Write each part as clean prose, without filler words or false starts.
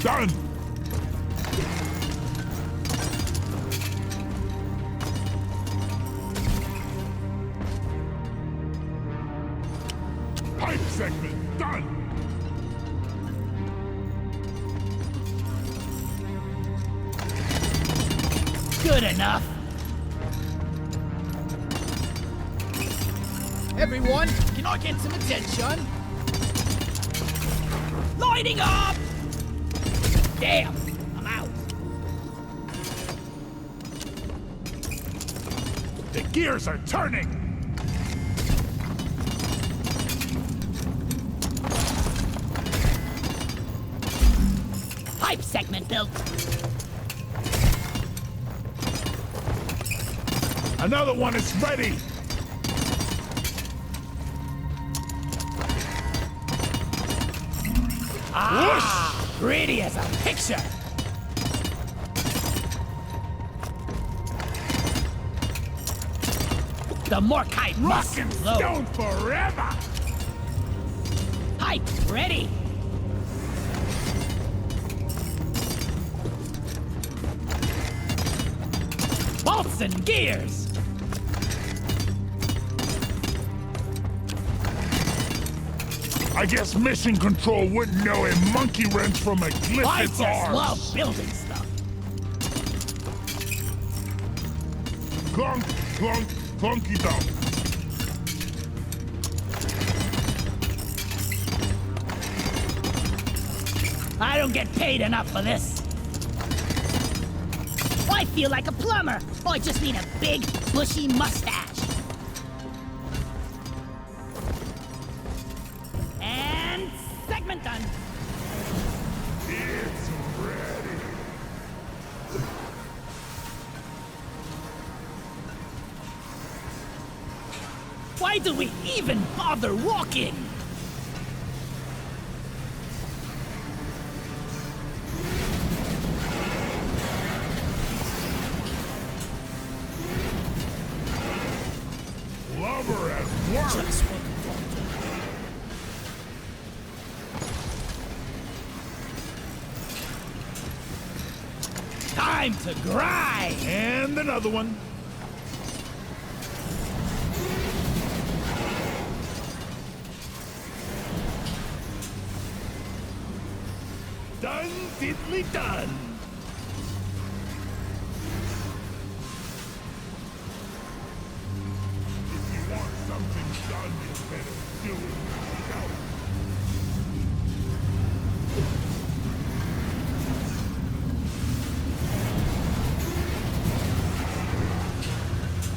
Done! Pipe segment done! Good enough. Everyone, can I get some attention? Lighting up! Damn, I'm out. The gears are turning! Pipe segment built. Another one is ready! Ah, pretty as a picture. The Morkite Rock must and flow. stone forever! Pipe ready. Bolts and gears. I guess mission control wouldn't know a monkey wrench from a I glyphid's just arse. love building stuff. Clunk, clunk, clunky dunk. I don't get paid enough for this. I feel like a plumber. I just need a big, bushy mustache. And segment done. It's ready. Why do we even bother walking? Lover at work. Just one thought. Time to grind! And another one. Done, diddly done. If you want something done, you better do it yourself.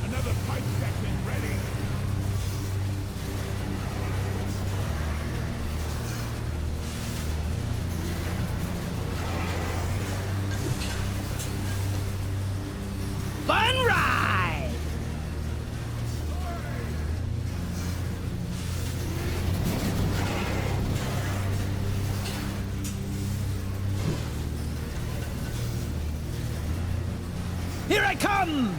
Another pipe segment ready. Fun ride! Here I come!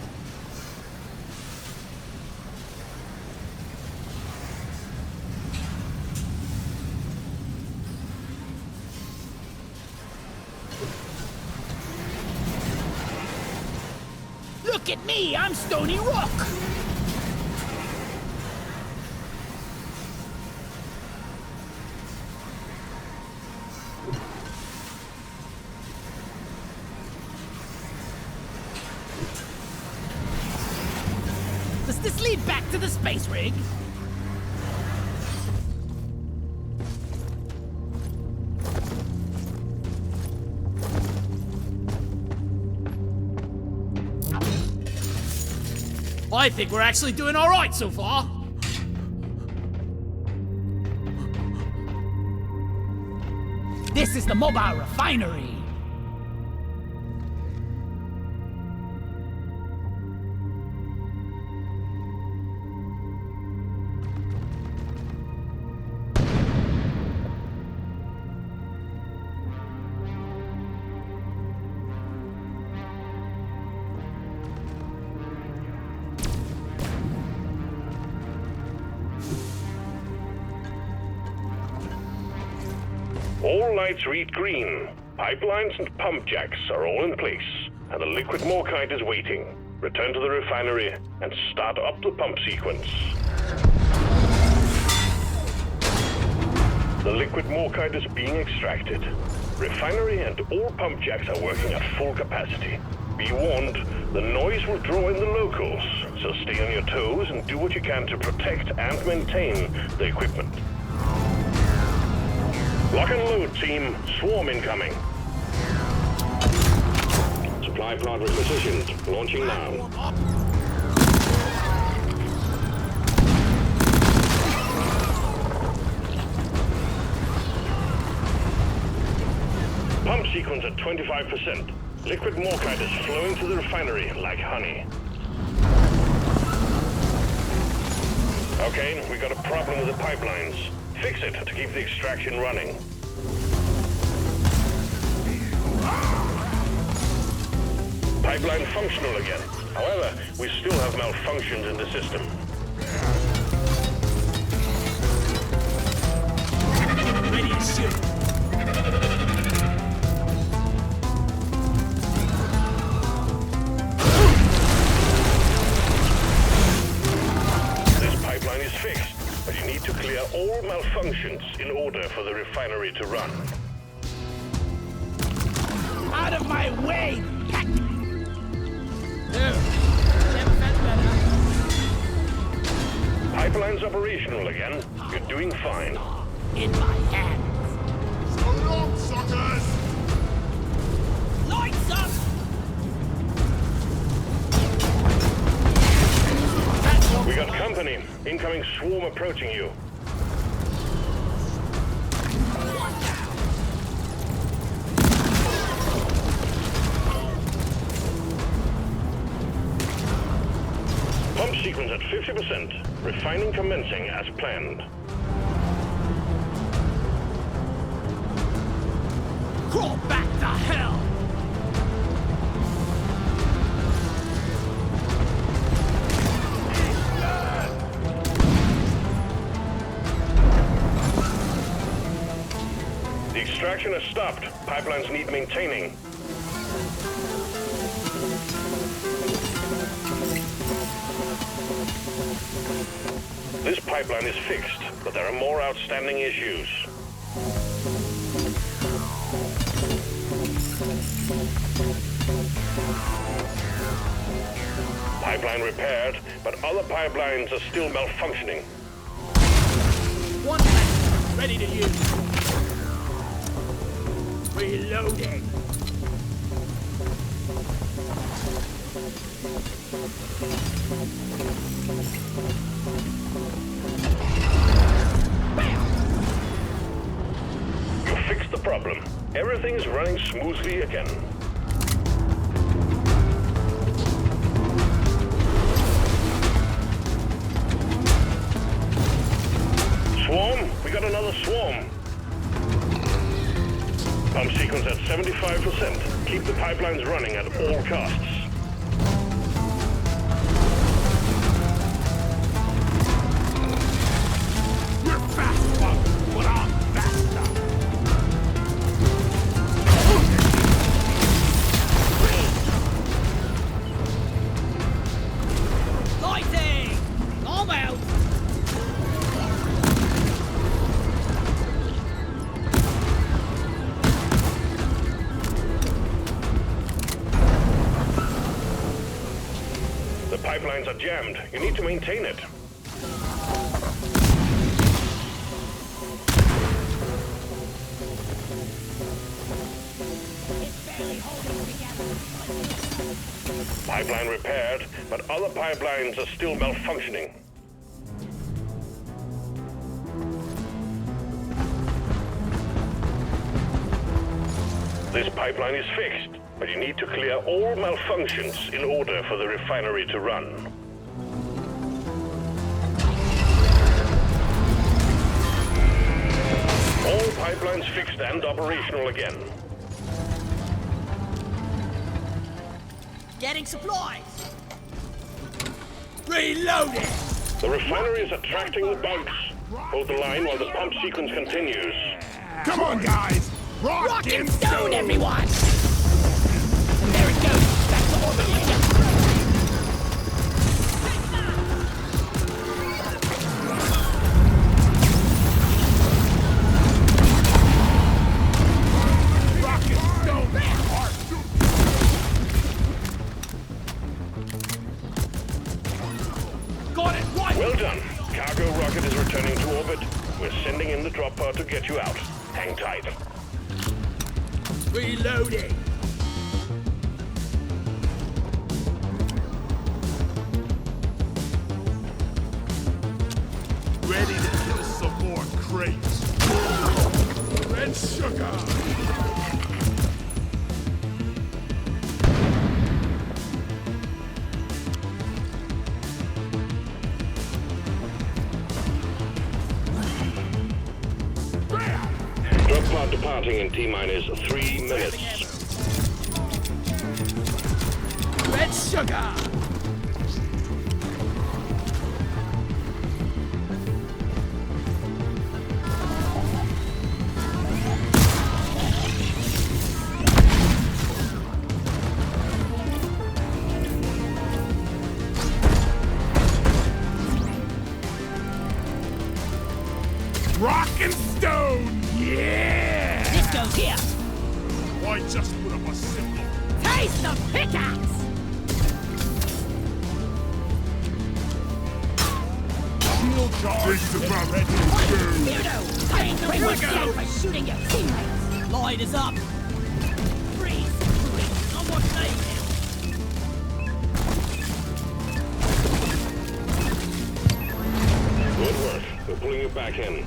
Look at me, I'm Stony Rock! Does this lead back to the space rig? I think we're actually doing all right so far. This is the mobile refinery. All lights read green. Pipelines and pump jacks are all in place, and the liquid morkite is waiting. Return to the refinery and start up the pump sequence. The liquid morkite is being extracted. Refinery and all pump jacks are working at full capacity. Be warned, the noise will draw in the locals, so stay on your toes and do what you can to protect and maintain the equipment. Lock and load, team. Swarm incoming. Supply pod repositioned. Launching now. Pump sequence at 25%. Liquid morkite is flowing to the refinery like honey. Okay, we got a problem with the pipelines. Fix it to keep the extraction running. Pipeline functional again. However, we still have malfunctions in the system. Ready to shoot. This pipeline is fixed, but you need to clear all malfunctions in order for the refinery to run. Out of my way! Heck! Never felt better. Pipeline's operational again. You're doing fine. In my hands. So long, suckers! Lights up! We got company. Incoming swarm approaching you. Pump sequence at 50%. Refining commencing as planned. Crawl back to hell! The extraction has stopped. Pipelines need maintaining. This pipeline is fixed, but there are more outstanding issues. Pipeline repaired, but other pipelines are still malfunctioning. One left, ready to use. Reloading. You fixed the problem. Everything is running smoothly again. Swarm? We got another swarm. Pump sequence at 75%. Keep the pipelines running at all costs. You're fast, one, but I'm faster! Lighting! I'm out! The pipelines are jammed. You need to maintain it. Pipeline repaired, but other pipelines are still malfunctioning. This pipeline is fixed, but you need to clear all malfunctions in order for the refinery to run. All pipelines fixed and operational again. Getting supplies! Reloading! The refinery is attracting the bugs. Hold the line while the pump sequence continues. Come on, guys! Rock and stone, everyone! There it goes! Back to orbit, Major! Well done. Cargo rocket is returning to orbit. We're sending in the drop pod to get you out. Hang tight. Reloading. Ready to kill some more crates. Red sugar. Drop pod departing in T-minus 3 minutes. Red sugar. Rock and stone, yeah! This goes here! Why just put up a symbol? Taste the pickaxe! Shield charge. This is about ready to Weirdo! I ain't no good for shooting your teammates! Lloyd is up! Freeze! I'm what Good work. We're pulling you back in.